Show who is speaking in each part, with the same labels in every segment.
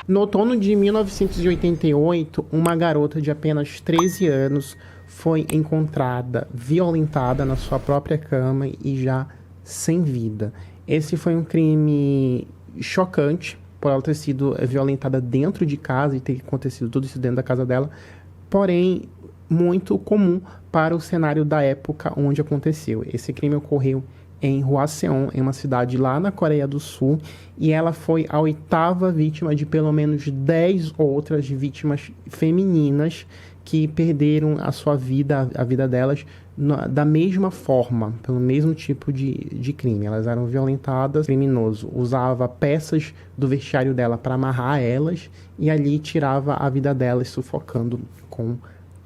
Speaker 1: No outono de 1988, uma garota de apenas 13 anos foi encontrada violentada na sua própria cama e já sem vida. Esse foi um crime chocante, por ela ter sido violentada dentro de casa e ter acontecido tudo isso dentro da casa dela, porém muito comum para o cenário da época onde aconteceu. Esse crime ocorreu em Hwaseong, em uma cidade lá na Coreia do Sul, e ela foi a 8ª vítima de pelo menos 10 outras vítimas femininas que perderam a sua vida, a vida delas, da mesma forma, pelo mesmo tipo de crime. Elas eram violentadas, o criminoso usava peças do vestiário dela para amarrar elas e ali tirava a vida delas, sufocando com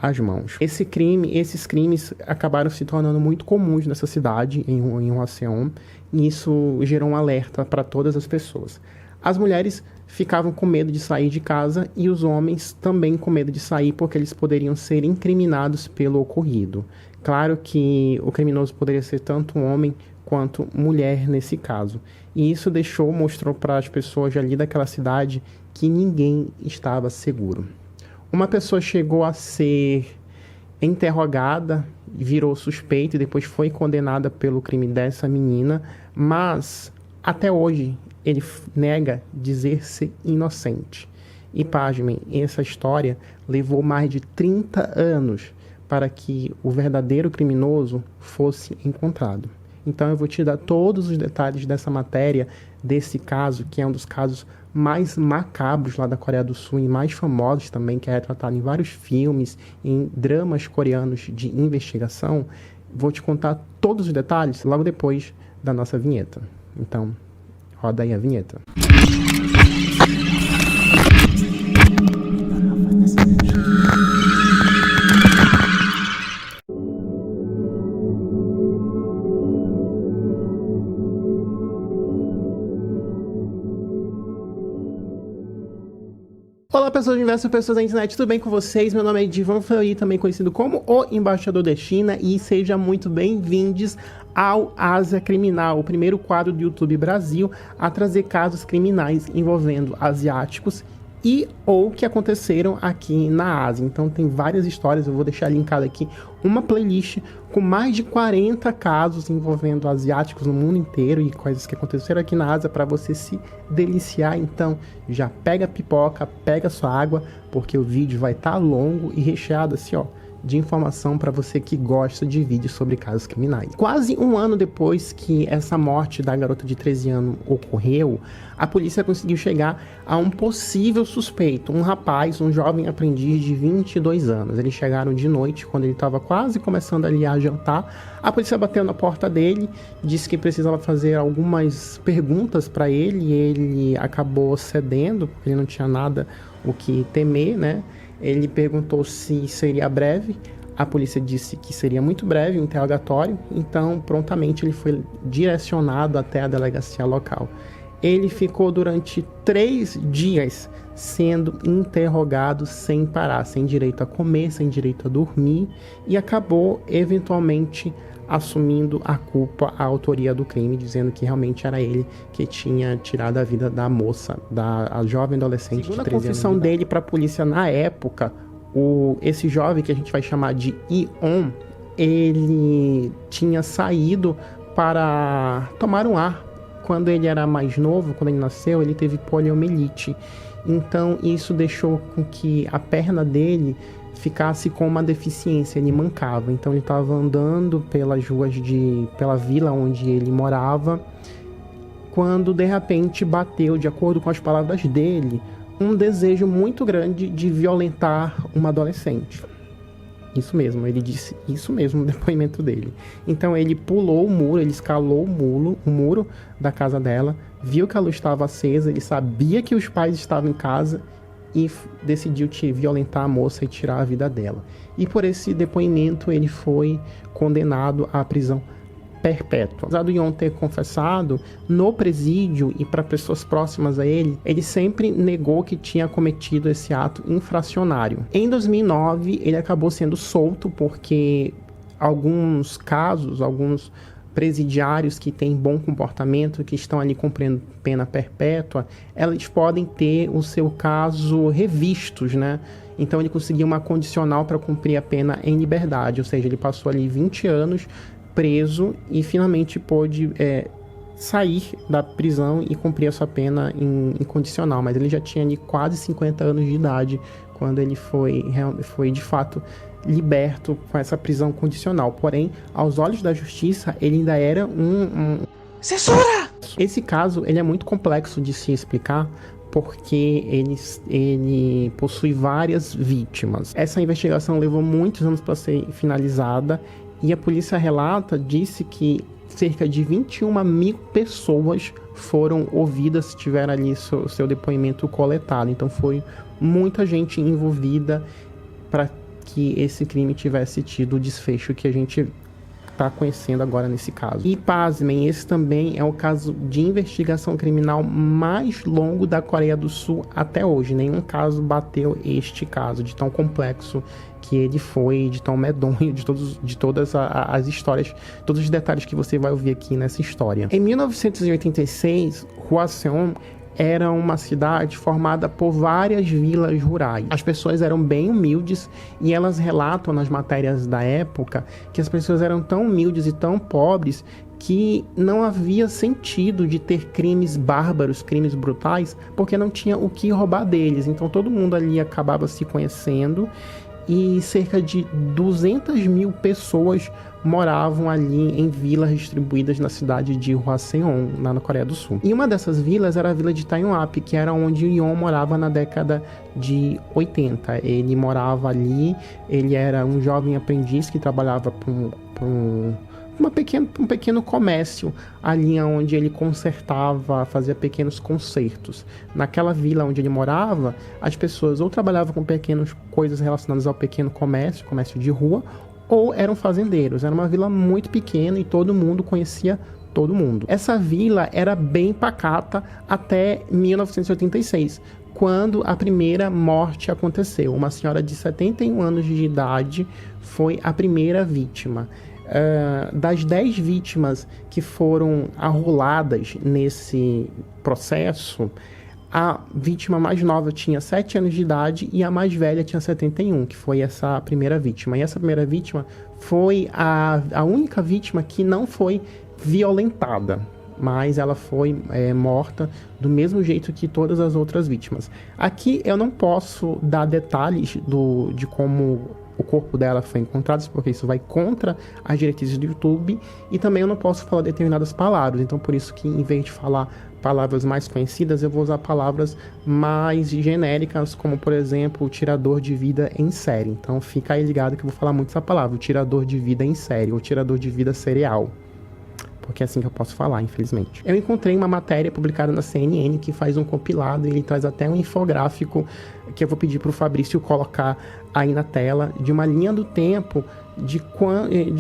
Speaker 1: as mãos. Esses crimes acabaram se tornando muito comuns nessa cidade, em Hwaseong, e isso gerou um alerta para todas as pessoas. As mulheres ficavam com medo de sair de casa e os homens também com medo de sair porque eles poderiam ser incriminados pelo ocorrido. Claro que o criminoso poderia ser tanto um homem quanto mulher nesse caso. E isso mostrou para as pessoas ali daquela cidade que ninguém estava seguro. Uma pessoa chegou a ser interrogada, virou suspeita e depois foi condenada pelo crime dessa menina, mas até hoje ele nega dizer-se inocente. E pasmem, essa história levou mais de 30 anos para que o verdadeiro criminoso fosse encontrado. Então eu vou te dar todos os detalhes dessa matéria, desse caso, que é um dos casos mais macabros lá da Coreia do Sul e mais famosos também, que é retratado em vários filmes, em dramas coreanos de investigação. Vou te contar todos os detalhes logo depois da nossa vinheta. Então, roda aí a vinheta. Olá pessoas do universo, pessoas da internet, tudo bem com vocês? Meu nome é Divan Fleury, também conhecido como o Embaixador da China, e sejam muito bem-vindos ao Ásia Criminal, o primeiro quadro do YouTube Brasil a trazer casos criminais envolvendo asiáticos e ou que aconteceram aqui na Ásia. Então tem várias histórias, eu vou deixar linkado aqui uma playlist com mais de 40 casos envolvendo asiáticos no mundo inteiro e coisas que aconteceram aqui na Ásia para você se deliciar. Então já pega a pipoca, pega a sua água, porque o vídeo vai estar longo e recheado assim, ó, de informação para você que gosta de vídeos sobre casos criminais. Quase um ano depois que essa morte da garota de 13 anos ocorreu, a polícia conseguiu chegar a um possível suspeito, um rapaz, um jovem aprendiz de 22 anos. Eles chegaram de noite, quando ele estava quase começando ali a jantar. A polícia bateu na porta dele, disse que precisava fazer algumas perguntas para ele, e ele acabou cedendo, porque ele não tinha nada o que temer, né? Ele perguntou se seria breve, a polícia disse que seria muito breve, um interrogatório, então prontamente ele foi direcionado até a delegacia local. Ele ficou durante 3 dias sendo interrogado sem parar, sem direito a comer, sem direito a dormir, e acabou eventualmente assumindo a culpa, a autoria do crime, dizendo que realmente era ele que tinha tirado a vida da moça, a jovem adolescente. Segundo a confissão dele para a polícia na época, esse jovem que a gente vai chamar de Ion, ele tinha saído para tomar um ar. Quando ele era mais novo, quando ele nasceu, ele teve poliomielite. Então isso deixou com que a perna dele ficasse com uma deficiência, ele mancava. Então ele estava andando pelas ruas pela vila onde ele morava, quando de repente bateu, de acordo com as palavras dele, um desejo muito grande de violentar uma adolescente. Isso mesmo, ele disse isso mesmo no depoimento dele. Então ele pulou o muro, ele escalou o muro da casa dela, viu que a luz estava acesa, ele sabia que os pais estavam em casa e decidiu violentar a moça e tirar a vida dela. E por esse depoimento ele foi condenado à prisão perpétua. Apesar do Ion ter confessado no presídio e para pessoas próximas a ele, ele sempre negou que tinha cometido esse ato infracionário. Em 2009, ele acabou sendo solto porque alguns casos, alguns presidiários que têm bom comportamento, que estão ali cumprindo pena perpétua, eles podem ter o seu caso revistos, né? Então ele conseguiu uma condicional para cumprir a pena em liberdade, ou seja, ele passou ali 20 anos preso e finalmente pôde sair da prisão e cumprir a sua pena em condicional, mas ele já tinha ali quase 50 anos de idade quando ele foi de fato liberto com essa prisão condicional. Porém, aos olhos da justiça, ele ainda era Censura! Esse caso ele é muito complexo de se explicar, porque ele possui várias vítimas. Essa investigação levou muitos anos para ser finalizada e a polícia disse que cerca de 21 mil pessoas foram ouvidas, tiveram ali seu depoimento coletado. Então foi muita gente envolvida para que esse crime tivesse tido o desfecho que a gente está conhecendo agora nesse caso. E pasmem, esse também é o caso de investigação criminal mais longo da Coreia do Sul até hoje. Nenhum caso bateu este caso, de tão complexo que ele foi, de tão medonho, de todas as histórias, todos os detalhes que você vai ouvir aqui nessa história. Em 1986, Hwaseong era uma cidade formada por várias vilas rurais. As pessoas eram bem humildes e elas relatam nas matérias da época que as pessoas eram tão humildes e tão pobres que não havia sentido de ter crimes bárbaros, crimes brutais, porque não tinha o que roubar deles. Então todo mundo ali acabava se conhecendo e cerca de 200 mil pessoas moravam ali em vilas distribuídas na cidade de Hwaseong, lá na Coreia do Sul. E uma dessas vilas era a vila de Taeyonap, que era onde o Yeon morava na década de 80. Ele morava ali, ele era um jovem aprendiz que trabalhava para um pequeno comércio ali onde ele consertava, fazia pequenos consertos. Naquela vila onde ele morava, as pessoas ou trabalhavam com pequenas coisas relacionadas ao pequeno comércio de rua, ou eram fazendeiros. Era uma vila muito pequena e todo mundo conhecia todo mundo. Essa vila era bem pacata até 1986, quando a primeira morte aconteceu. Uma senhora de 71 anos de idade foi a primeira vítima. Das 10 vítimas que foram arroladas nesse processo, a vítima mais nova tinha 7 anos de idade e a mais velha tinha 71, que foi essa primeira vítima. E essa primeira vítima foi a única vítima que não foi violentada, mas ela foi morta do mesmo jeito que todas as outras vítimas. Aqui eu não posso dar detalhes de como o corpo dela foi encontrado, porque isso vai contra as diretrizes do YouTube, e também eu não posso falar determinadas palavras, então por isso que em vez de falar palavras mais conhecidas, eu vou usar palavras mais genéricas, como por exemplo, o tirador de vida em série. Então fica aí ligado que eu vou falar muito essa palavra, o tirador de vida em série, ou tirador de vida serial, porque é assim que eu posso falar, infelizmente. Eu encontrei uma matéria publicada na CNN que faz um compilado e ele traz até um infográfico que eu vou pedir para o Fabrício colocar aí na tela, de uma linha do tempo de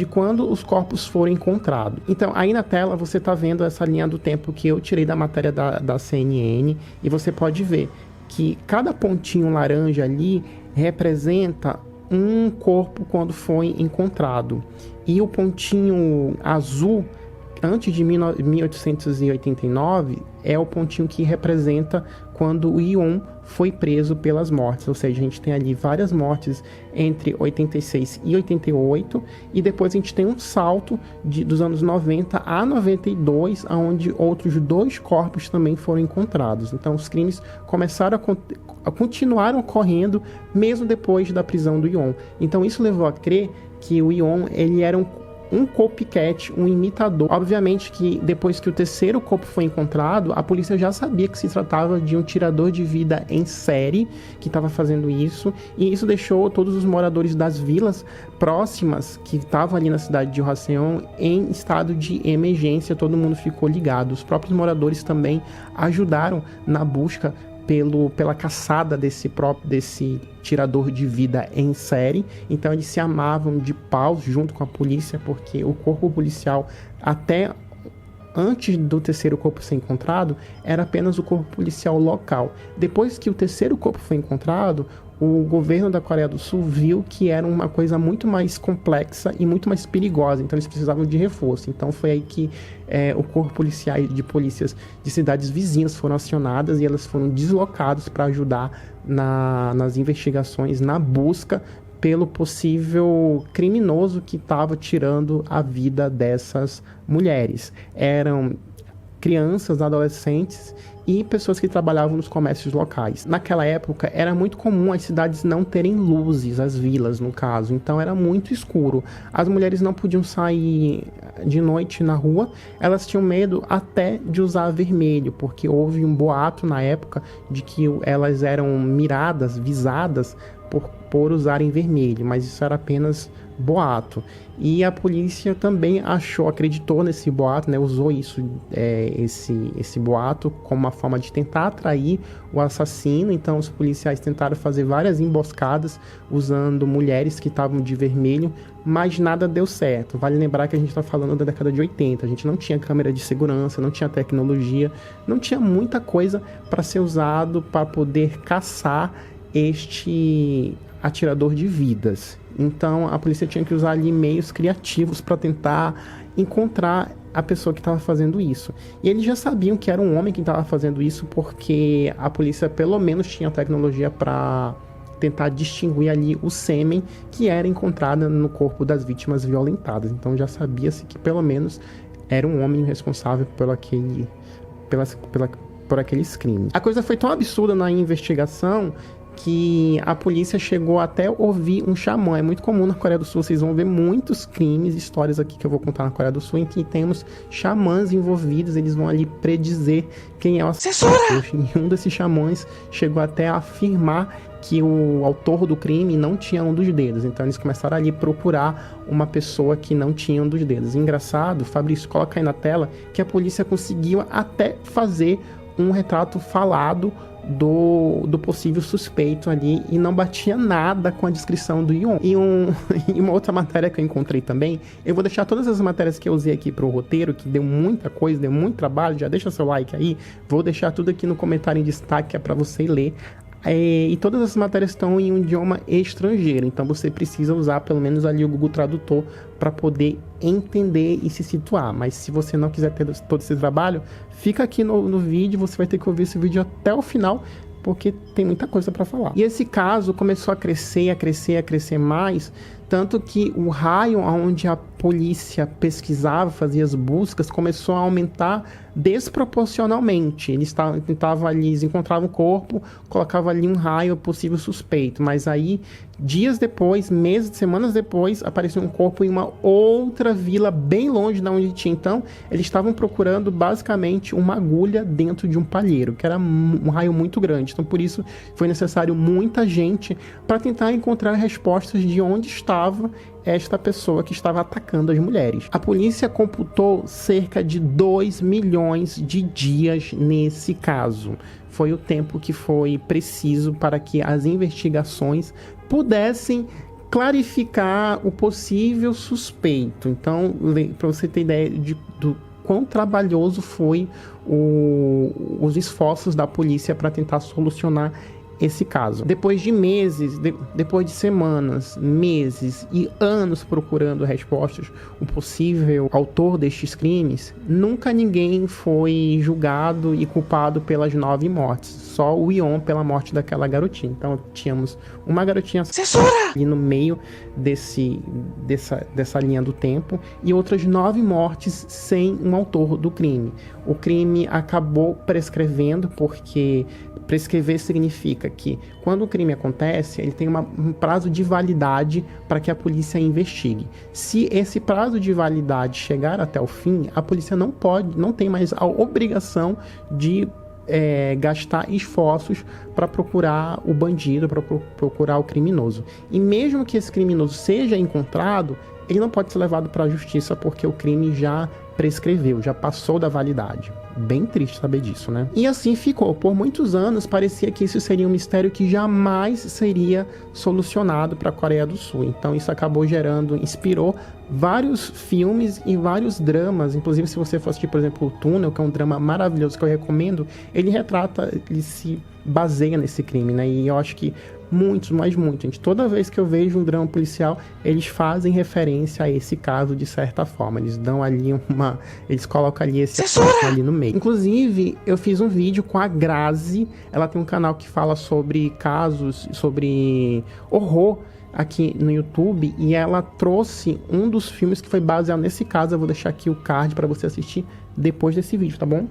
Speaker 1: quando os corpos foram encontrados. Então, aí na tela você está vendo essa linha do tempo que eu tirei da matéria da CNN, e você pode ver que cada pontinho laranja ali representa um corpo quando foi encontrado, e o pontinho azul antes de 1889 é o pontinho que representa quando o Yeon foi preso pelas mortes, ou seja, a gente tem ali várias mortes entre 86 e 88, e depois a gente tem um salto dos anos 90 a 92, onde outros 2 corpos também foram encontrados. Então os crimes começaram continuaram ocorrendo mesmo depois da prisão do Yeon. Então isso levou a crer que o Yeon ele era um copycat, um imitador. Obviamente que depois que o terceiro corpo foi encontrado, a polícia já sabia que se tratava de um tirador de vida em série que estava fazendo isso, e isso deixou todos os moradores das vilas próximas que estavam ali na cidade de Hwaseong em estado de emergência. Todo mundo ficou ligado. Os próprios moradores também ajudaram na busca pela caçada desse tirador de vida em série. Então eles se amavam de pau junto com a polícia, porque o corpo policial, até antes do terceiro corpo ser encontrado, era apenas o corpo policial local. Depois que o terceiro corpo foi encontrado, o governo da Coreia do Sul viu que era uma coisa muito mais complexa e muito mais perigosa, então eles precisavam de reforço. Então foi aí que o corpo policial de polícias de cidades vizinhas foram acionadas e elas foram deslocadas para ajudar nas investigações, na busca pelo possível criminoso que estava tirando a vida dessas mulheres. Eram crianças, adolescentes e pessoas que trabalhavam nos comércios locais. Naquela época, era muito comum as cidades não terem luzes, as vilas, no caso. Então, era muito escuro. As mulheres não podiam sair de noite na rua. Elas tinham medo até de usar vermelho, porque houve um boato na época de que elas eram miradas, visadas, por usarem vermelho, mas isso era apenas boato. E a polícia também acreditou nesse boato, né? Usou esse boato como uma forma de tentar atrair o assassino. Então os policiais tentaram fazer várias emboscadas usando mulheres que estavam de vermelho, mas nada deu certo. Vale lembrar que a gente está falando da década de 80, a gente não tinha câmera de segurança, não tinha tecnologia, não tinha muita coisa para ser usado para poder caçar este atirador de vidas. Então a polícia tinha que usar ali meios criativos para tentar encontrar a pessoa que estava fazendo isso. E eles já sabiam que era um homem que estava fazendo isso, porque a polícia pelo menos tinha tecnologia para tentar distinguir ali o sêmen que era encontrado no corpo das vítimas violentadas. Então já sabia-se que pelo menos era um homem responsável por aqueles crimes. A coisa foi tão absurda na investigação que a polícia chegou até ouvir um xamã. É muito comum na Coreia do Sul, vocês vão ver muitos crimes, histórias aqui que eu vou contar na Coreia do Sul, em que temos xamãs envolvidos, eles vão ali predizer quem é o assassino. E um desses xamãs chegou até a afirmar que o autor do crime não tinha um dos dedos. Então eles começaram ali a procurar uma pessoa que não tinha um dos dedos. Engraçado, Fabrício, coloca aí na tela, que a polícia conseguiu até fazer um retrato falado do possível suspeito ali e não batia nada com a descrição do Yeon. E uma outra matéria que eu encontrei também, eu vou deixar todas as matérias que eu usei aqui pro roteiro, que deu muita coisa, deu muito trabalho, já deixa seu like aí, vou deixar tudo aqui no comentário em destaque, que é para você ler. E todas as matérias estão em um idioma estrangeiro, então você precisa usar pelo menos ali o Google Tradutor para poder entender e se situar. Mas se você não quiser ter todo esse trabalho, fica aqui no vídeo, você vai ter que ouvir esse vídeo até o final, porque tem muita coisa para falar. E esse caso começou a crescer mais, tanto que o raio onde a polícia pesquisava, fazia as buscas, começou a aumentar desproporcionalmente. Eles encontravam o corpo, colocavam ali um raio possível suspeito, mas aí, dias depois, meses, semanas depois, apareceu um corpo em uma outra vila bem longe de onde tinha. Então, eles estavam procurando basicamente uma agulha dentro de um palheiro, que era um raio muito grande. Então, por isso, foi necessário muita gente para tentar encontrar respostas de onde estava esta pessoa que estava atacando as mulheres. A polícia computou cerca de 2 milhões de dias nesse caso. Foi o tempo que foi preciso para que as investigações pudessem clarificar o possível suspeito. Então, para você ter ideia do quão trabalhoso foi os esforços da polícia para tentar solucionar esse caso. Depois de meses, depois de semanas, meses e anos procurando respostas, o possível autor destes crimes, nunca ninguém foi julgado e culpado pelas 9 mortes. Só o Yeon pela morte daquela garotinha. Então tínhamos uma garotinha ali no meio dessa linha do tempo e outras 9 mortes sem um autor do crime. O crime acabou prescrevendo, porque prescrever significa que quando o crime acontece, ele tem um prazo de validade para que a polícia investigue. Se esse prazo de validade chegar até o fim, a polícia não tem mais a obrigação de gastar esforços para procurar o bandido, para procurar o criminoso. E mesmo que esse criminoso seja encontrado, ele não pode ser levado para a justiça, porque o crime já prescreveu, já passou da validade. Bem triste saber disso, né? E assim ficou. Por muitos anos, parecia que isso seria um mistério que jamais seria solucionado para a Coreia do Sul. Então isso inspirou vários filmes e vários dramas. Inclusive, se você for assistir, por exemplo, O Túnel, que é um drama maravilhoso que eu recomendo, ele se baseia nesse crime, né? E eu acho que Muitos, mas muitos, gente. Toda vez que eu vejo um drama policial, eles fazem referência a esse caso de certa forma. Eles dão ali eles colocam ali esse assunto ali no meio. Inclusive, eu fiz um vídeo com a Grazi. Ela tem um canal que fala sobre casos, sobre horror aqui no YouTube, e ela trouxe um dos filmes que foi baseado nesse caso. Eu vou deixar aqui o card para você assistir depois desse vídeo, tá bom?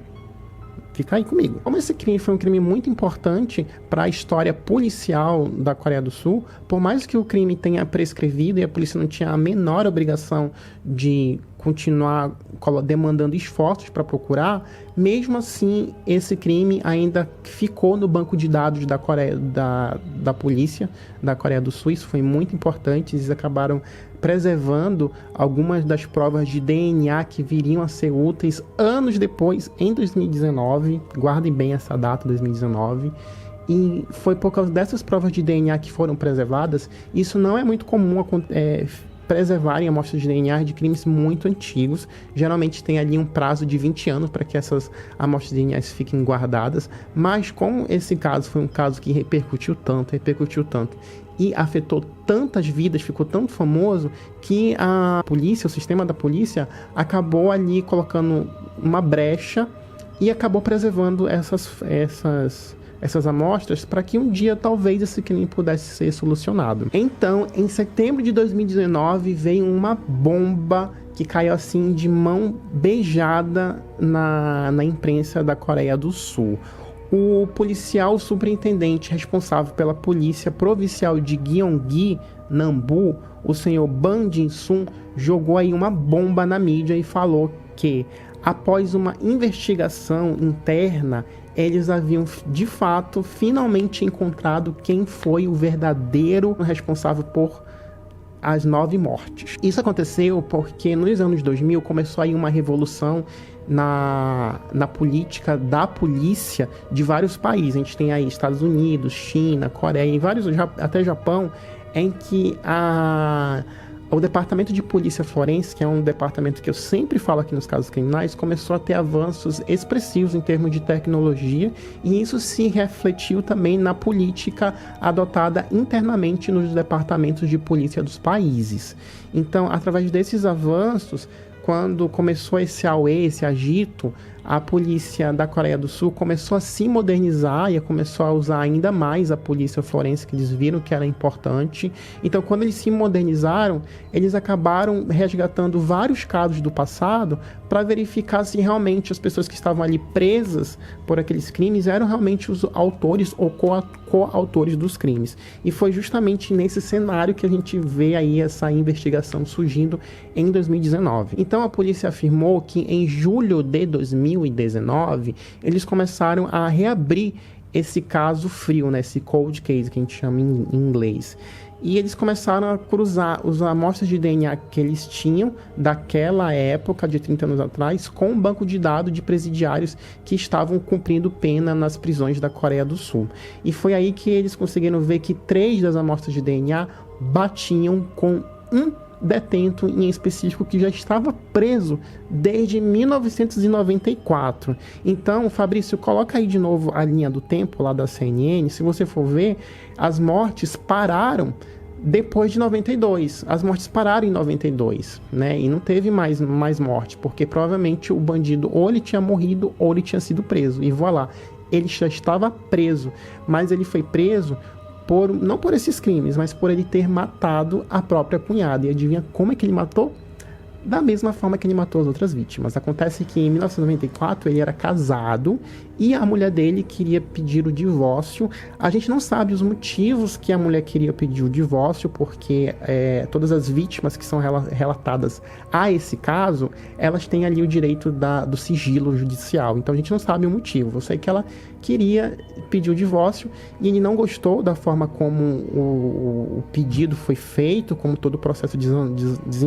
Speaker 1: Fica aí comigo. Como esse crime foi um crime muito importante para a história policial da Coreia do Sul, por mais que o crime tenha prescrevido e a polícia não tinha a menor obrigação de continuar demandando esforços para procurar, mesmo assim, esse crime ainda ficou no banco de dados da Coreia, da polícia da Coreia do Sul. Isso foi muito importante. Eles acabaram preservando algumas das provas de DNA que viriam a ser úteis anos depois, em 2019. Guardem bem essa data, 2019. E foi por causa dessas provas de DNA que foram preservadas. Isso não é muito comum preservarem amostras de DNA de crimes muito antigos. Geralmente tem ali um prazo de 20 anos para que essas amostras de DNA fiquem guardadas. Mas como esse caso foi um caso que repercutiu tanto, e afetou tantas vidas, ficou tão famoso, que a polícia, o sistema da polícia, acabou ali colocando uma brecha e acabou preservando essas amostras para que um dia talvez esse crime pudesse ser solucionado. Então, em setembro de 2019, veio uma bomba que caiu assim de mão beijada na imprensa da Coreia do Sul. O policial superintendente responsável pela polícia provincial de Gyeonggi, Nambu, o senhor Ban Jin-sun, jogou aí uma bomba na mídia e falou que, após uma investigação interna, eles haviam, de fato, finalmente encontrado quem foi o verdadeiro responsável por as 9 mortes. Isso aconteceu porque nos anos 2000 começou aí uma revolução na política da polícia de vários países. A gente tem aí Estados Unidos, China, Coreia, até Japão, em que o departamento de polícia forense, que é um departamento que eu sempre falo aqui nos casos criminais, começou a ter avanços expressivos em termos de tecnologia, e isso se refletiu também na política adotada internamente nos departamentos de polícia dos países. Então, através desses avanços, quando começou esse auê, esse agito, a polícia da Coreia do Sul começou a se modernizar e começou a usar ainda mais a polícia forense, que eles viram que era importante. Então, quando eles se modernizaram, eles acabaram resgatando vários casos do passado para verificar se realmente as pessoas que estavam ali presas por aqueles crimes eram realmente os autores ou coautores dos crimes. E foi justamente nesse cenário que a gente vê aí essa investigação surgindo em 2019. Então, a polícia afirmou que em julho de 2019, eles começaram a reabrir esse caso frio, né? Esse cold case, que a gente chama em inglês. E eles começaram a cruzar as amostras de DNA que eles tinham daquela época, de 30 anos atrás, com um banco de dados de presidiários que estavam cumprindo pena nas prisões da Coreia do Sul. E foi aí que eles conseguiram ver que 3 das amostras de DNA batiam com um detento em específico que já estava preso desde 1994. Então, Fabrício, coloca aí de novo a linha do tempo lá da CNN. Se você for ver, as mortes pararam depois de 92. As mortes pararam em 92, né? E não teve mais morte, porque provavelmente o bandido ou ele tinha morrido ou ele tinha sido preso. E voilà, ele já estava preso, mas ele foi preso não por esses crimes, mas por ele ter matado a própria cunhada. E adivinha como é que ele matou? Da mesma forma que ele matou as outras vítimas. Acontece que em 1994 ele era casado e a mulher dele queria pedir o divórcio. A gente não sabe os motivos que a mulher queria pedir o divórcio, porque todas as vítimas que são relatadas a esse caso, elas têm ali o direito do sigilo judicial. Então a gente não sabe o motivo. Eu sei que ela queria pedir o divórcio e ele não gostou da forma como o pedido foi feito, como todo o processo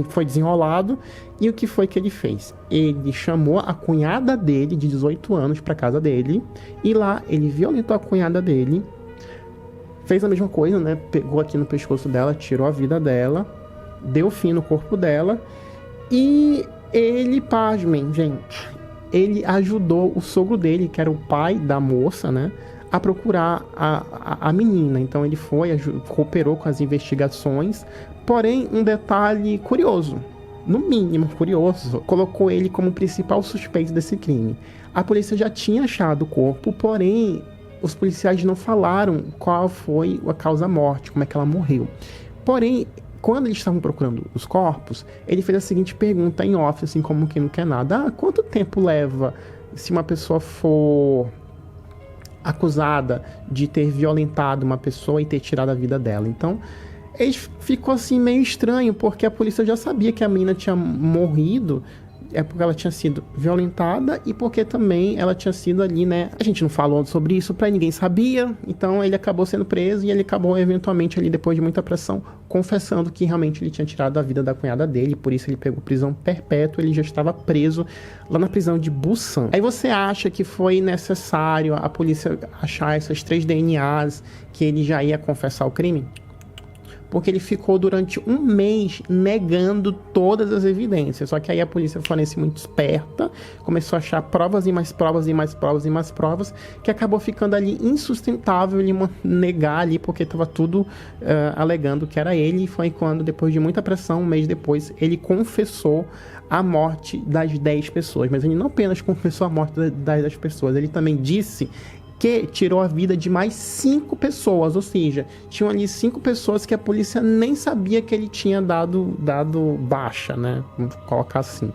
Speaker 1: foi desenrolado. E o que foi que ele fez? Ele chamou a cunhada dele, de 18 anos, para casa dele, e lá ele violentou a cunhada dele, fez a mesma coisa, né? Pegou aqui no pescoço dela, tirou a vida dela, deu fim no corpo dela, e ele, pasmem, gente, ele ajudou o sogro dele, que era o pai da moça, né, a procurar a menina. Então ele foi, cooperou com as investigações, porém um detalhe curioso, no mínimo curioso, colocou ele como principal suspeito desse crime. A polícia já tinha achado o corpo, porém os policiais não falaram qual foi a causa-morte, como é que ela morreu. Porém, quando eles estavam procurando os corpos, ele fez a seguinte pergunta em off, assim como quem não quer nada: quanto tempo leva se uma pessoa for acusada de ter violentado uma pessoa e ter tirado a vida dela? Então, ele ficou assim meio estranho, porque a polícia já sabia que a menina tinha morrido, porque ela tinha sido violentada e porque também ela tinha sido ali, né? A gente não falou sobre isso, ninguém sabia, então ele acabou sendo preso e ele acabou eventualmente ali, depois de muita pressão, confessando que realmente ele tinha tirado a vida da cunhada dele, por isso ele pegou prisão perpétua, ele já estava preso lá na prisão de Busan. Aí você acha que foi necessário a polícia achar essas 3 DNAs que ele já ia confessar o crime? Porque ele ficou durante um mês negando todas as evidências. Só que aí a polícia forense, muito esperta, começou a achar provas e mais provas e mais provas e mais provas, que acabou ficando ali insustentável ele negar ali, porque estava tudo alegando que era ele. E foi quando, depois de muita pressão, um mês depois, ele confessou a morte das 10 pessoas. Mas ele não apenas confessou a morte das 10 pessoas, ele também disse que tirou a vida de mais 5 pessoas, ou seja, tinham ali 5 pessoas que a polícia nem sabia que ele tinha dado baixa, né? Vamos colocar assim.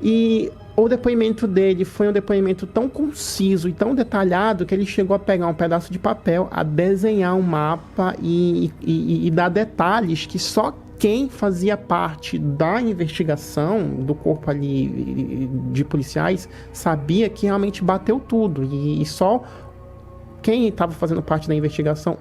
Speaker 1: E o depoimento dele foi um depoimento tão conciso e tão detalhado que ele chegou a pegar um pedaço de papel, a desenhar um mapa e dar detalhes que só quem fazia parte da investigação do corpo ali de policiais sabia que realmente bateu tudo, e só quem estava fazendo parte da investigação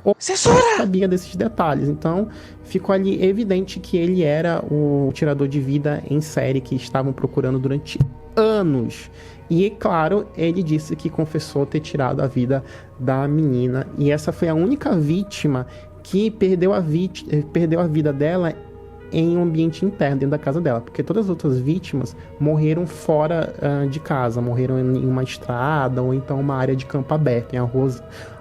Speaker 1: sabia desses detalhes. Então ficou ali evidente que ele era o tirador de vida em série que estavam procurando durante anos. E, claro, ele disse que confessou ter tirado a vida da menina, e essa foi a única vítima que perdeu a vida dela em um ambiente interno, dentro da casa dela, porque todas as outras vítimas morreram fora de casa, morreram em uma estrada ou então uma área de campo aberto, em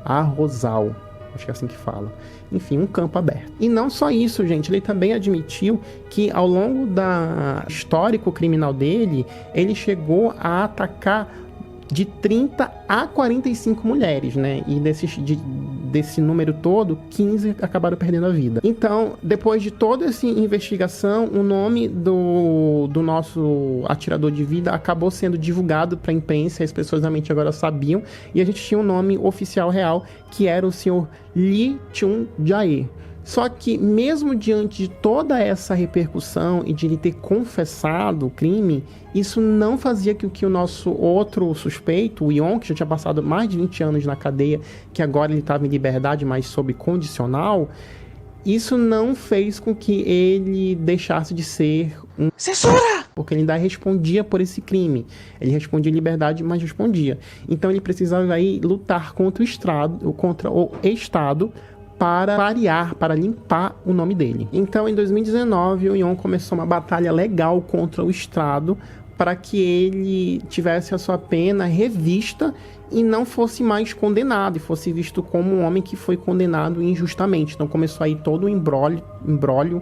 Speaker 1: arrozal, acho que é assim que fala. Enfim, um campo aberto. E não só isso, gente, ele também admitiu que ao longo da histórico criminal dele, ele chegou a atacar de 30 a 45 mulheres, né? E desse número todo, 15 acabaram perdendo a vida. Então, depois de toda essa investigação, o nome do nosso atirador de vida acabou sendo divulgado para a imprensa, as pessoas realmente agora sabiam, e a gente tinha um nome oficial real, que era o senhor Lee Chun-jae. Só que, mesmo diante de toda essa repercussão e de ele ter confessado o crime, isso não fazia com que o nosso outro suspeito, o Yeon, que já tinha passado mais de 20 anos na cadeia, que agora ele estava em liberdade, mas sob condicional, isso não fez com que ele deixasse de ser um censura! Porque ele ainda respondia por esse crime. Ele respondia em liberdade, mas respondia. Então ele precisava aí lutar contra o Estado, para variar, para limpar o nome dele. Então, em 2019, o Yeon começou uma batalha legal contra o Estado para que ele tivesse a sua pena revista e não fosse mais condenado, e fosse visto como um homem que foi condenado injustamente. Então, começou aí todo um imbróglio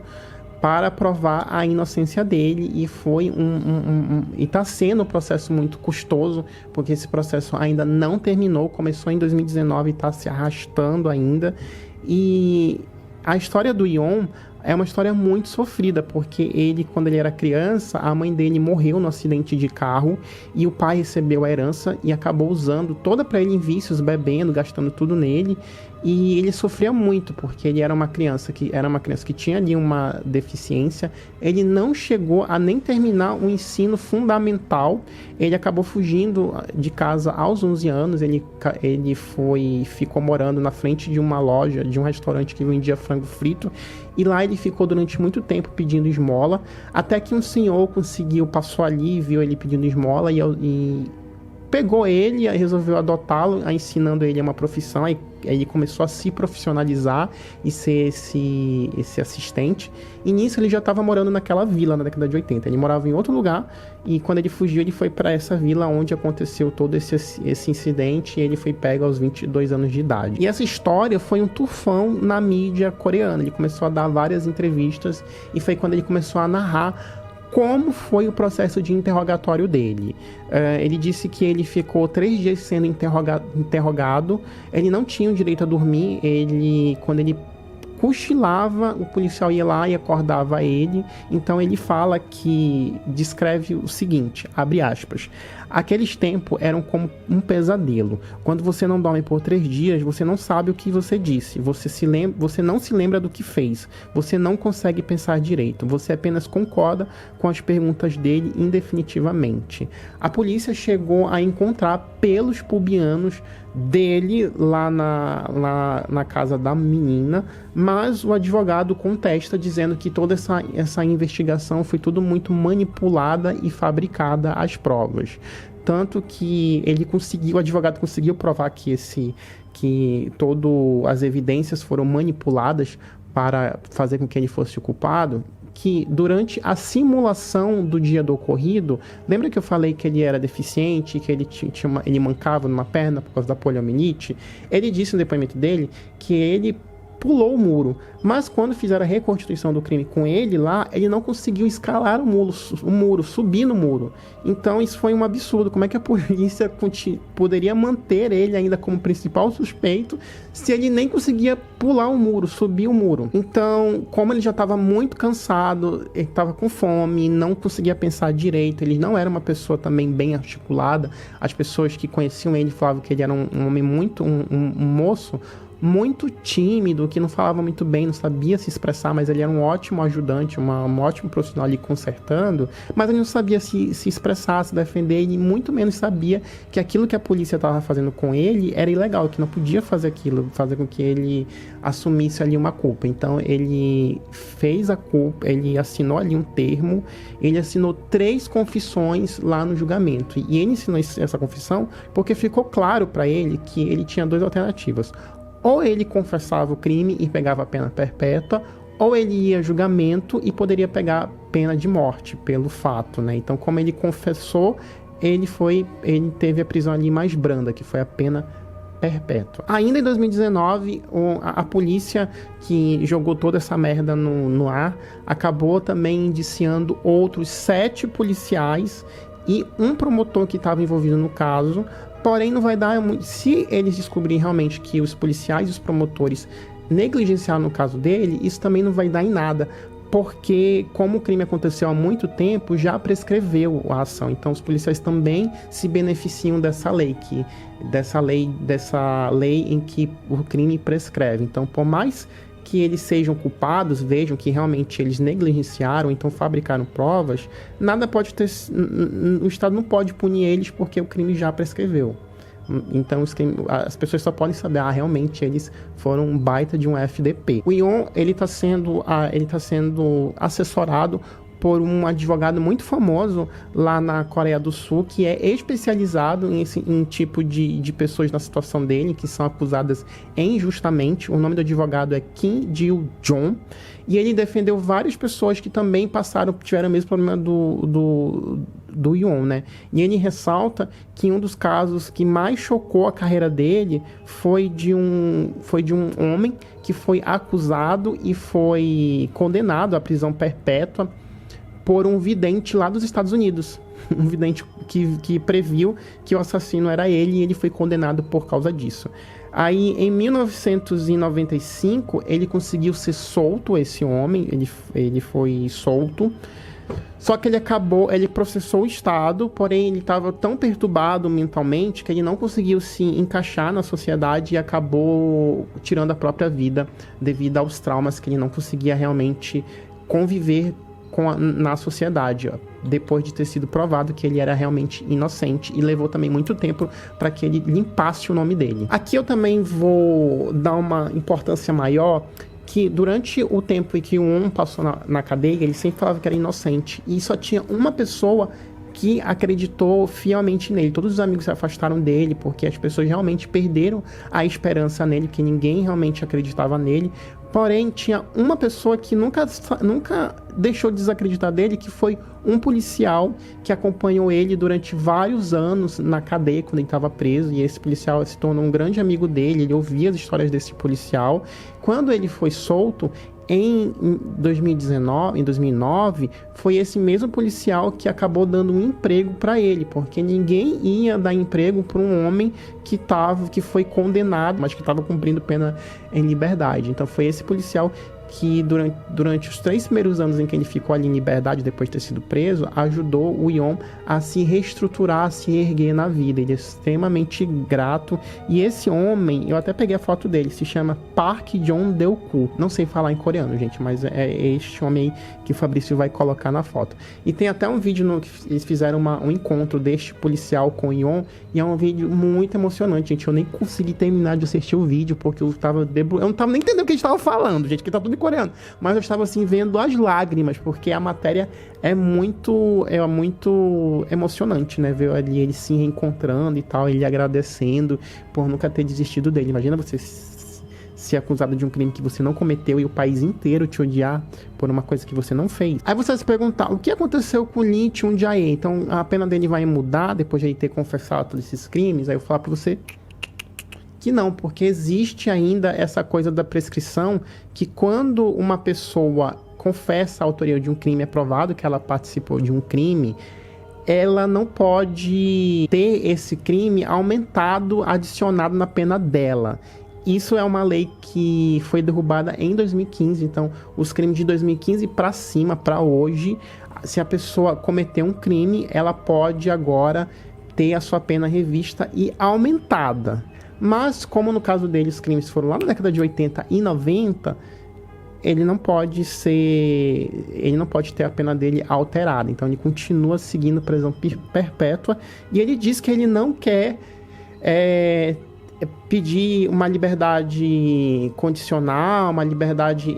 Speaker 1: para provar a inocência dele, e foi e está sendo um processo muito custoso, porque esse processo ainda não terminou, começou em 2019 e está se arrastando ainda. E a história do Yeon é uma história muito sofrida, porque ele, quando ele era criança, a mãe dele morreu no acidente de carro e o pai recebeu a herança e acabou usando toda para ele em vícios, bebendo, gastando tudo nele. E ele sofria muito, porque ele era uma criança que tinha ali uma deficiência. Ele não chegou a nem terminar o ensino fundamental. Ele acabou fugindo de casa aos 11 anos. Ele ficou morando na frente de uma loja, de um restaurante que vendia frango frito. E lá ele ficou durante muito tempo pedindo esmola, até que um senhor passou ali, viu ele pedindo esmola pegou ele, resolveu adotá-lo, ensinando ele uma profissão. Aí ele começou a se profissionalizar e ser esse assistente. E nisso ele já estava morando naquela vila na década de 80. Ele morava em outro lugar e quando ele fugiu, ele foi para essa vila onde aconteceu todo esse incidente e ele foi pego aos 22 anos de idade. E essa história foi um tufão na mídia coreana. Ele começou a dar várias entrevistas e foi quando ele começou a narrar como foi o processo de interrogatório dele. Ele disse que ele ficou 3 dias sendo interrogado, ele não tinha o direito a dormir, quando ele cochilava, o policial ia lá e acordava ele. Então ele fala que descreve o seguinte, abre aspas: aqueles tempos eram como um pesadelo. Quando você não dorme por 3 dias, você não sabe o que você disse, você não se lembra do que fez, você não consegue pensar direito, você apenas concorda com as perguntas dele indefinitivamente. A polícia chegou a encontrar pelos pubianos dele lá na casa da menina, mas o advogado contesta, dizendo que toda essa investigação foi tudo muito manipulada e fabricada às provas. Tanto que o advogado conseguiu provar que todas as evidências foram manipuladas para fazer com que ele fosse o culpado, que durante a simulação do dia do ocorrido, lembra que eu falei que ele era deficiente, que ele mancava numa perna por causa da poliomielite? Ele disse no depoimento dele que ele pulou o muro, mas quando fizeram a reconstituição do crime com ele lá, ele não conseguiu escalar o muro, subir no muro. Então isso foi um absurdo. Como é que a polícia poderia manter ele ainda como principal suspeito se ele nem conseguia pular o muro, subir o muro? Então, como ele já estava muito cansado, ele estava com fome, não conseguia pensar direito, ele não era uma pessoa também bem articulada. As pessoas que conheciam ele falavam que ele era um homem muito, um moço muito tímido, que não falava muito bem, não sabia se expressar, mas ele era um ótimo ajudante, um ótimo profissional ali consertando, mas ele não sabia se expressar, se defender, e muito menos sabia que aquilo que a polícia estava fazendo com ele era ilegal, que não podia fazer aquilo, fazer com que ele assumisse ali uma culpa. Então ele fez a culpa, ele assinou ali um termo, ele assinou 3 confissões lá no julgamento, e ele assinou essa confissão porque ficou claro para ele que ele tinha 2 alternativas: ou ele confessava o crime e pegava a pena perpétua, ou ele ia a julgamento e poderia pegar pena de morte pelo fato, né? Então, como ele confessou, ele teve a prisão ali mais branda, que foi a pena perpétua. Ainda em 2019, a polícia que jogou toda essa merda no ar acabou também indiciando outros 7 policiais e um promotor que estava envolvido no caso. Porém, não vai dar muito. Se eles descobrirem realmente que os policiais e os promotores negligenciaram no caso dele, isso também não vai dar em nada, porque como o crime aconteceu há muito tempo, já prescreveu a ação. Então, os policiais também se beneficiam dessa lei em que o crime prescreve. Então, por mais que eles sejam culpados, vejam que realmente eles negligenciaram, então fabricaram provas, nada pode ter, o Estado não pode punir eles porque o crime já prescreveu. Então as pessoas só podem saber, realmente eles foram um baita de um FDP. O Yeon, ele tá sendo assessorado por um advogado muito famoso lá na Coreia do Sul, que é especializado em tipo de pessoas na situação dele, que são acusadas injustamente. O nome do advogado é Kim Jil-jong, e ele defendeu várias pessoas que também tiveram o mesmo problema do Yeon, né? E ele ressalta que um dos casos que mais chocou a carreira dele foi de um homem que foi acusado e foi condenado à prisão perpétua por um vidente lá dos Estados Unidos. Um vidente que previu que o assassino era ele, e ele foi condenado por causa disso. Aí, em 1995, ele conseguiu ser solto, esse homem, ele foi solto. Só que ele processou o Estado, porém ele estava tão perturbado mentalmente que ele não conseguiu se encaixar na sociedade e acabou tirando a própria vida devido aos traumas, que ele não conseguia realmente conviver na sociedade, depois de ter sido provado que ele era realmente inocente, e levou também muito tempo para que ele limpasse o nome dele. Aqui eu também vou dar uma importância maior, que durante o tempo em que o passou na cadeia, ele sempre falava que era inocente, e só tinha uma pessoa que acreditou fielmente nele. Todos os amigos se afastaram dele, porque as pessoas realmente perderam a esperança nele, que ninguém realmente acreditava nele. Porém, tinha uma pessoa que nunca deixou de desacreditar dele, que foi um policial que acompanhou ele durante vários anos na cadeia, quando ele estava preso, e esse policial se tornou um grande amigo dele, ele ouvia as histórias desse policial. Quando ele foi solto, em 2009, foi esse mesmo policial que acabou dando um emprego para ele, porque ninguém ia dar emprego para um homem que foi condenado, mas que estava cumprindo pena em liberdade. Então foi esse policial que durante os 3 primeiros anos em que ele ficou ali em liberdade, depois de ter sido preso, ajudou o Yon a se reestruturar, a se erguer na vida. Ele é extremamente grato. E esse homem, eu até peguei a foto dele, se chama Park Jong-deok. Não sei falar em coreano, gente, mas é este homem aí que o Fabrício vai colocar na foto. E tem até um vídeo que eles fizeram um encontro deste policial com o Yon, e é um vídeo muito emocionante, gente. Eu nem consegui terminar de assistir o vídeo, porque eu não tava nem entendendo o que eles estavam falando, gente, que tá tudo em coreano. Mas eu estava assim vendo as lágrimas, porque a matéria é muito emocionante, né? Ver ali ele se reencontrando e tal, ele agradecendo por nunca ter desistido dele. Imagina você ser acusado de um crime que você não cometeu e o país inteiro te odiar por uma coisa que você não fez. Aí você vai se perguntar, o que aconteceu com o Lee Chung-jae? Então a pena dele vai mudar depois de ele ter confessado todos esses crimes? Aí eu vou falar pra você que não, porque existe ainda essa coisa da prescrição, que quando uma pessoa confessa a autoria de um crime, é provado que ela participou de um crime, ela não pode ter esse crime aumentado, adicionado na pena dela. Isso é uma lei que foi derrubada em 2015, então os crimes de 2015 para cima, para hoje, se a pessoa cometer um crime, ela pode agora ter a sua pena revista e aumentada. Mas, como no caso dele, os crimes foram lá na década de 80 e 90, ele não pode ter a pena dele alterada. Então, ele continua seguindo prisão perpétua. E ele diz que ele não quer pedir uma liberdade condicional, uma liberdade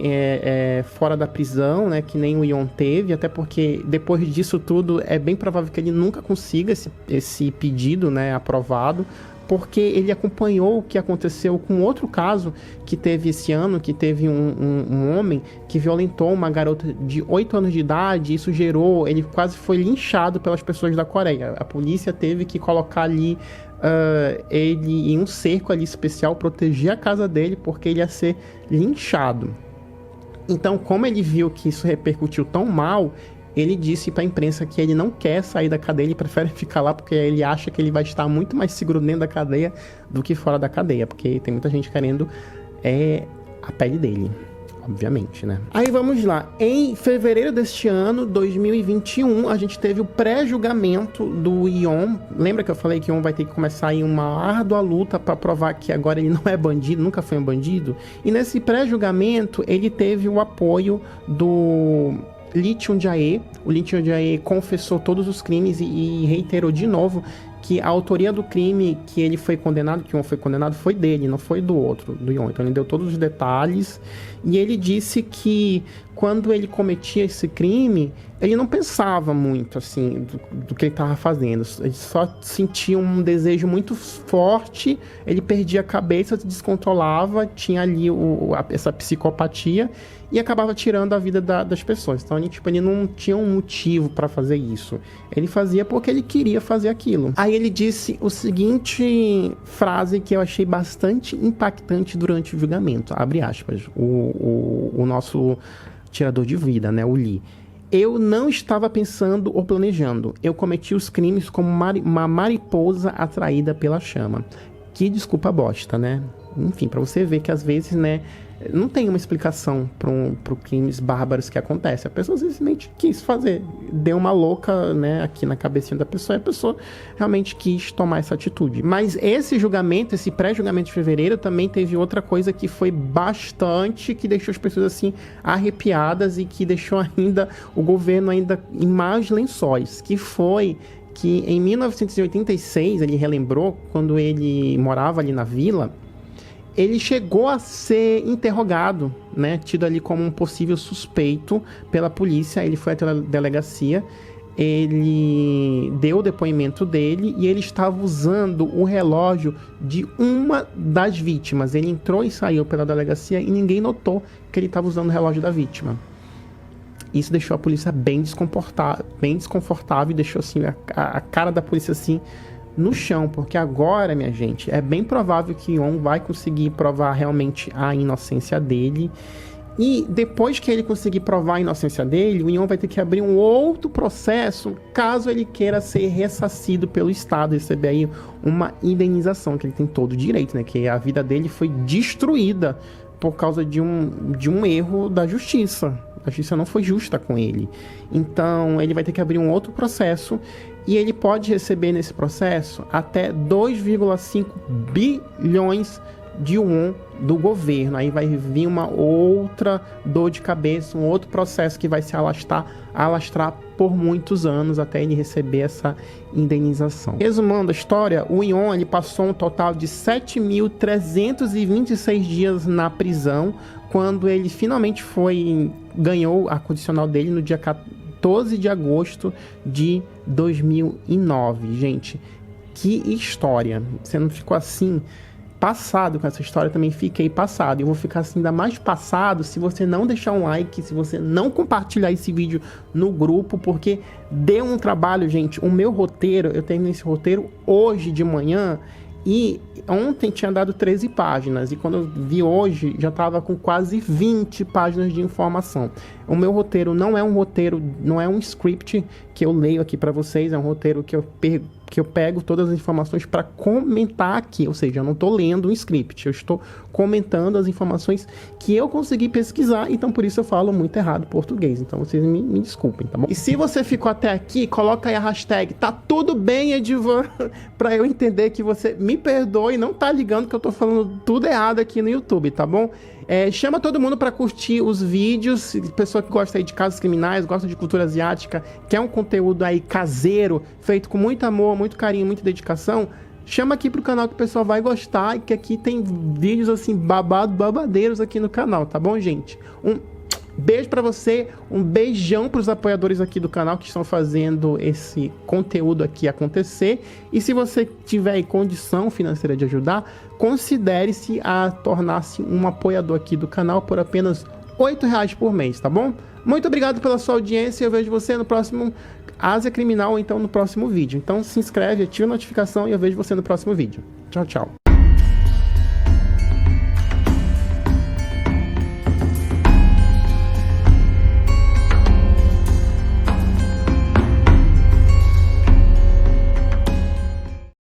Speaker 1: fora da prisão, né, que nem o Yon teve, até porque depois disso tudo é bem provável que ele nunca consiga esse pedido, né, aprovado, porque ele acompanhou o que aconteceu com outro caso que teve esse ano, que teve um homem que violentou uma garota de 8 anos de idade. Isso ele quase foi linchado pelas pessoas da Coreia. A polícia teve que colocar ali ele em um cerco ali especial, proteger a casa dele, porque ele ia ser linchado. Então, como ele viu que isso repercutiu tão mal, ele disse para a imprensa que ele não quer sair da cadeia, ele prefere ficar lá porque ele acha que ele vai estar muito mais seguro dentro da cadeia do que fora da cadeia, porque tem muita gente querendo a pele dele, obviamente, né? Aí vamos lá. Em fevereiro deste ano, 2021, a gente teve o pré-julgamento do Yon. Lembra que eu falei que o Yon vai ter que começar aí uma árdua luta para provar que agora ele não é bandido, nunca foi um bandido? E nesse pré-julgamento, ele teve o apoio do Lee Chung-jae. O Lee Chung-jae confessou todos os crimes e reiterou de novo que a autoria do crime que ele foi condenado, que o Yon foi condenado, foi dele, não foi do outro, do Yon. Então ele deu todos os detalhes e ele disse que quando ele cometia esse crime, ele não pensava muito assim do que ele estava fazendo. Ele só sentia um desejo muito forte, ele perdia a cabeça, se descontrolava, tinha ali essa psicopatia e acabava tirando a vida das pessoas. Então ele não tinha um motivo para fazer isso. Ele fazia porque ele queria fazer aquilo. Aí ele disse o seguinte frase que eu achei bastante impactante durante o julgamento, abre aspas, o nosso tirador de vida, né, o Lee. Eu não estava pensando ou planejando. Eu cometi os crimes como uma mariposa atraída pela chama. Que desculpa bosta, né? Enfim, pra você ver que às vezes, né, não tem uma explicação para crimes bárbaros que acontecem. A pessoa simplesmente quis fazer. Deu uma louca, né, aqui na cabecinha da pessoa, e a pessoa realmente quis tomar essa atitude. Mas esse julgamento, esse pré-julgamento de fevereiro, também teve outra coisa que foi bastante, que deixou as pessoas assim arrepiadas e que deixou ainda o governo ainda em mais lençóis, que foi que em 1986, ele relembrou, quando ele morava ali na vila, ele chegou a ser interrogado, né, tido ali como um possível suspeito pela polícia. Ele foi até a delegacia ele deu o depoimento dele e ele estava usando o relógio de uma das vítimas. Ele entrou e saiu pela delegacia e ninguém notou que ele estava usando o relógio da vítima. Isso deixou a polícia bem desconfortável e deixou assim, a cara da polícia assim no chão, porque agora, minha gente, é bem provável que Yon vai conseguir provar realmente a inocência dele. E depois que ele conseguir provar a inocência dele, o Yon vai ter que abrir um outro processo, caso ele queira ser ressarcido pelo Estado, receber aí uma indenização, que ele tem todo o direito, né? Que a vida dele foi destruída por causa de um erro da justiça. A justiça não foi justa com ele. Então, ele vai ter que abrir um outro processo e ele pode receber nesse processo até 2,5 bilhões de won do governo. Aí vai vir uma outra dor de cabeça, um outro processo que vai se alastrar por muitos anos até ele receber essa indenização. Resumando a história, o Yon ele passou um total de 7.326 dias na prisão, quando ele finalmente ganhou a condicional dele no dia 14 de agosto de 2009. Gente, que história! Você não ficou assim passado com essa história? Também fiquei passado. Eu vou ficar assim ainda mais passado se você não deixar um like, se você não compartilhar esse vídeo no grupo, porque deu um trabalho, gente. O meu roteiro, eu terminei esse roteiro hoje de manhã e ontem tinha dado 13 páginas e quando eu vi hoje já estava com quase 20 páginas de informação. O meu roteiro não é um script que eu leio aqui para vocês, é um roteiro que eu pego todas as informações para comentar aqui, ou seja, eu não estou lendo um script, eu estou comentando as informações que eu consegui pesquisar, então por isso eu falo muito errado português, então vocês me desculpem, tá bom? E se você ficou até aqui, coloca aí a hashtag tá tudo bem, Edivan, para eu entender que você me perdoe e não tá ligando que eu tô falando tudo errado aqui no YouTube, tá bom? Chama todo mundo para curtir os vídeos, pessoa que gosta aí de casos criminais, gosta de cultura asiática, quer um conteúdo aí caseiro, feito com muito amor, muito carinho, muita dedicação, chama aqui pro canal que o pessoal vai gostar, e que aqui tem vídeos assim babadeiros aqui no canal, tá bom, gente? Um beijo pra você, um beijão pros apoiadores aqui do canal que estão fazendo esse conteúdo aqui acontecer. E se você tiver aí condição financeira de ajudar, considere-se a tornar-se um apoiador aqui do canal por apenas R$8 por mês, tá bom? Muito obrigado pela sua audiência, eu vejo você no próximo Ásia Criminal, ou então no próximo vídeo. Então se inscreve, ativa a notificação e eu vejo você no próximo vídeo. Tchau, tchau.